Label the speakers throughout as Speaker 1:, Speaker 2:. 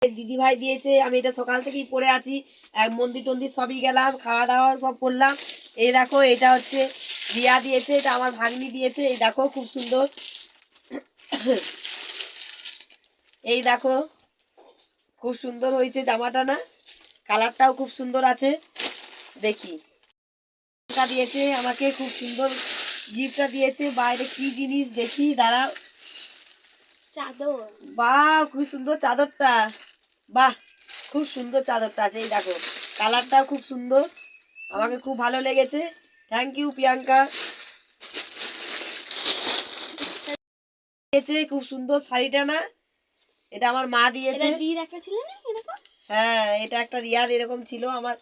Speaker 1: দিদি ভাই দিয়েছে, আমি এটা সকাল থেকেই পরে আছি। মন্দির টন্দির সবই গেলাম, খাওয়া দাওয়া সব করলাম। এই দেখো এটা হচ্ছে রিয়া দিয়েছে, এটা আমার ভাগ্নি দিয়েছে। এই দেখো খুব সুন্দর, এই দেখো খুব সুন্দর হয়েছে জামাটা না, কালারটাও খুব সুন্দর আছে। দেখি দিয়েছে আমাকে, খুব সুন্দর গিফটটা দিয়েছে। বাইরে কি জিনিস দেখি, দাঁড়াও।
Speaker 2: চাদর,
Speaker 1: বাহ খুব সুন্দর চাদরটা, বাহ খুব সুন্দর চাদরটা আছে। এই দেখো কালারটাও খুব সুন্দর, আমাকে খুব ভালো লেগেছে। Thank you Priyanka. দিয়েছে খুব সুন্দর শাড়িটা না, এটা আমার মা দিয়েছে। হ্যাঁ এটা একটা রিয়ার এরকম ছিল আমার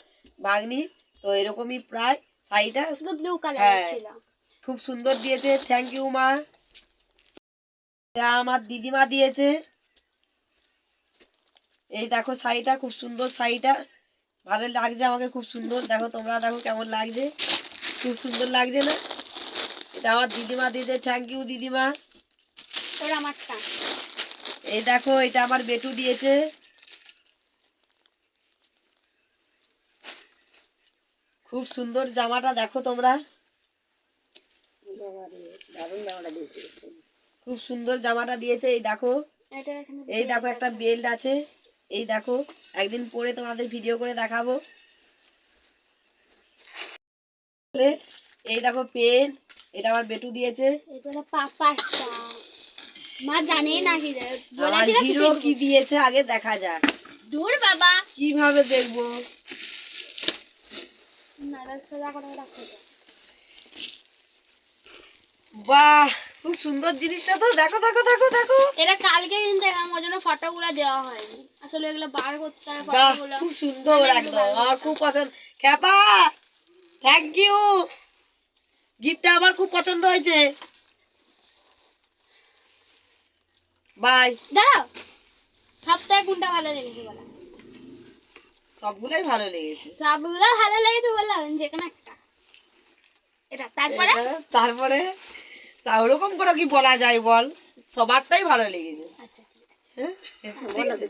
Speaker 1: ভাগ্নি, তো এরকমই প্রায় শাড়িটা,
Speaker 2: শুধু ব্লু কালার ছিল।
Speaker 1: খুব সুন্দর দিয়েছে, থ্যাংক ইউ মা। এটা আমার দিদিমা দিয়েছে। এই দেখো শাড়িটা খুব সুন্দর, শাড়িটা ভালো লাগছে আমাকে, খুব সুন্দর। দেখো তোমরা দেখো কেমন লাগছে, খুব সুন্দর লাগছে না? এটা আমার দিদিমা দিয়েছে, থ্যাংক ইউ দিদিমা। এই দেখো এটা আমার বেটু দিয়েছে। খুব সুন্দর জামাটা দেখো তোমরা, খুব সুন্দর জামাটা দিয়েছে। এই দেখো, এই দেখো একটা বেল্ট আছে, এই দেখো একদিন পরে তোমাদের ভিডিও করে দেখাবো। এই দেখো পেন, এটা আমার বেটু দিয়েছে।
Speaker 2: মা জানে না কি
Speaker 1: হিরো কি দিয়েছে আগে দেখা যাক।
Speaker 2: দূর বাবা,
Speaker 1: কিভাবে দেখবো? বাহ খুব সুন্দর জিনিসটা তো, দেখো দেখো দেখো দেখো।
Speaker 2: এটা কালকে কিন্তু আমার জন্য ফটোগুলো দেওয়া হয়নি, আসলে এগুলো বার করতে হয় ফটোগুলো।
Speaker 1: খুব সুন্দর একদম, আমার খুব পছন্দ। খ্যাপা থ্যাংক ইউ, গিফটটা আমার খুব পছন্দ হয়েছে। বাই।
Speaker 2: দাঁড়াও, সবথেকে কোনটা ভালো লেগেছে বলো?
Speaker 1: সবগুলোই ভালো লেগেছে।
Speaker 2: সবগুলো ভালো লেগেছে বললাম, যেকোনো একটা। এটা তারপরে
Speaker 1: তারপরে তা ওরকম করে কি বলা যায় বল, সবারটাই ভালো লেগেছে।
Speaker 2: আচ্ছা ঠিক আছে,
Speaker 1: হ্যাঁ, ঠিক আছে।